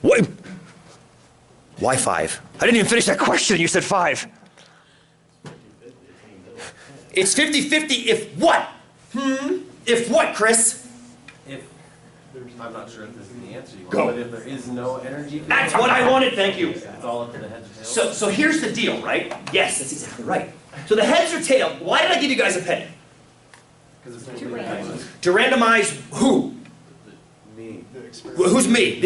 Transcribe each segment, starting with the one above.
What? Why 5? I didn't even finish that question. You said 5. It's 50-50 if what? If what, Chris? If I'm not sure if this is the answer you want, Go. but if there is no energy, That's what I wanted. Thank you. it's all up to the heads or tails. So here's the deal, right? Yes, that's exactly right. So the heads or tail. Why did I give you guys a penny? Because it's simply To randomize who? me. Who's me?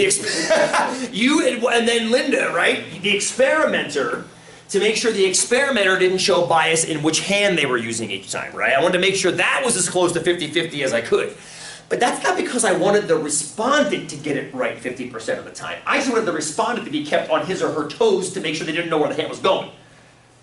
You and then Linda, right? The experimenter, to make sure the experimenter didn't show bias in which hand they were using each time, right? I wanted to make sure that was as close to 50-50 as I could. But that's not because I wanted the respondent to get it right 50% of the time. I just wanted the respondent to be kept on his or her toes to make sure they didn't know where the hand was going.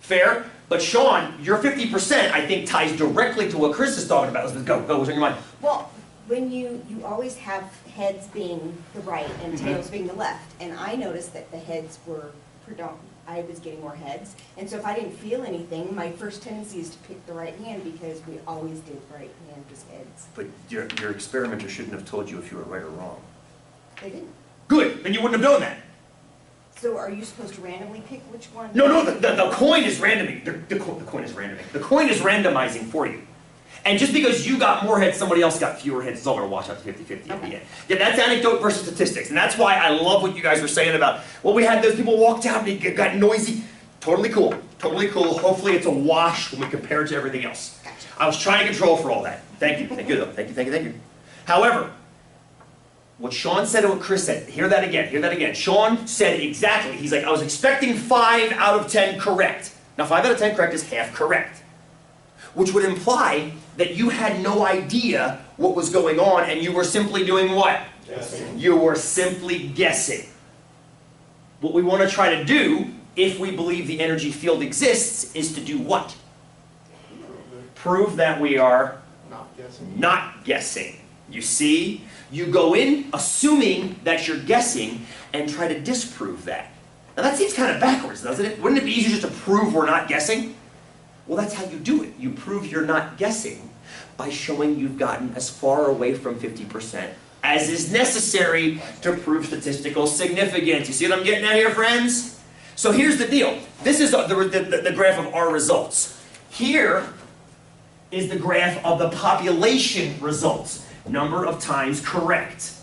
Fair? But Sean, your 50% I think ties directly to what Chris is talking about. Let's go, what's on your mind? Well, when you always have heads being the right and tails being the left, and I noticed that the heads were I was getting more heads, and so if I didn't feel anything, my first tendency is to pick the right hand because we always did right hand as heads. But your experimenter shouldn't have told you if you were right or wrong. They didn't. Good, then you wouldn't have known that. So are you supposed to randomly pick which one? No, the coin is randoming. The coin is randoming. The coin is randomizing for you. And just because you got more heads, somebody else got fewer heads, it's all going to wash out to 50-50 at the end. Yeah, that's anecdote versus statistics. And that's why I love what you guys were saying about, well, we had those people walked out and it got noisy. Totally cool. Totally cool. Hopefully it's a wash when we compare it to everything else. Gotcha. I was trying to control for all that. Thank you. Thank you, though. Thank you. However, what Sean said and what Chris said, hear that again. Sean said exactly, he's like, I was expecting 5 out of 10 correct. Now 5 out of 10 correct is half correct. Which would imply that you had no idea what was going on and you were simply doing what? Guessing. You were simply guessing. What we want to try to do, if we believe the energy field exists, is to do what? Prove that we are not guessing. You see? You go in assuming that you're guessing and try to disprove that. Now that seems kind of backwards, doesn't it? Wouldn't it be easier just to prove we're not guessing? Well, that's how you do it. You prove you're not guessing by showing you've gotten as far away from 50% as is necessary to prove statistical significance. You see what I'm getting at here, friends? So here's the deal. This is the graph of our results. Here is the graph of the population results. Number of times correct.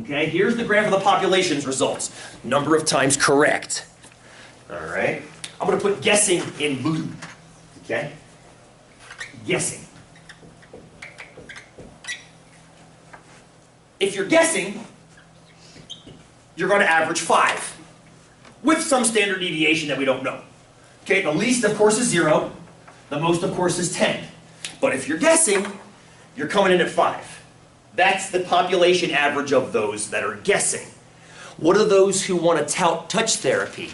Okay, here's the graph of the population's results. Number of times correct. All right. I'm going to put guessing in blue. Okay? Guessing. If you're guessing, you're going to average 5 with some standard deviation that we don't know. Okay, the least, of course, is 0. The most, of course, is 10. But if you're guessing, you're coming in at 5. That's the population average of those that are guessing. What do those who want to tout touch therapy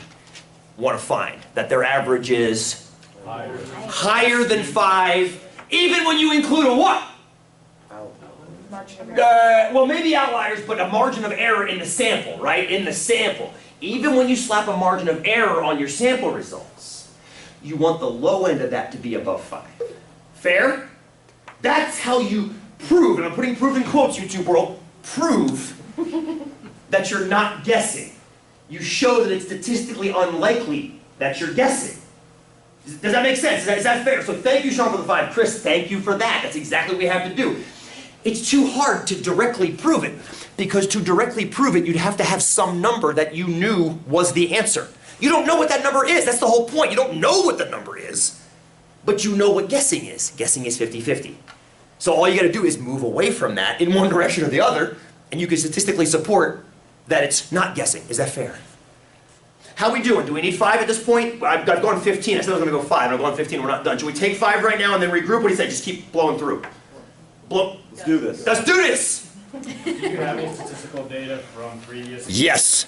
want to find? That their average is higher than 5, even when you include a what? Well, maybe outliers, but a margin of error in the sample, right? In the sample. Even when you slap a margin of error on your sample results, you want the low end of that to be above 5. Fair? That's how you prove, and I'm putting proof in quotes, YouTube world, prove that you're not guessing. You show that it's statistically unlikely that you're guessing. Does that make sense? Is that fair? So thank you, Sean, for the 5. Chris, thank you for that. That's exactly what we have to do. It's too hard to directly prove it, because to directly prove it, you'd have to have some number that you knew was the answer. You don't know what that number is. That's the whole point. You don't know what the number is, but you know what guessing is. Guessing is 50-50. So all you got to do is move away from that in one direction or the other, and you can statistically support that it's not guessing. Is that fair? How we doing? Do we need 5 at this point? I've gone 15. I said I was going to go 5, and I'm going 15. We're not done. Should we take 5 right now and then regroup? What do you say? Just keep blowing through. Let's do this. Let's do this! Do you have any statistical data from previous? Yes.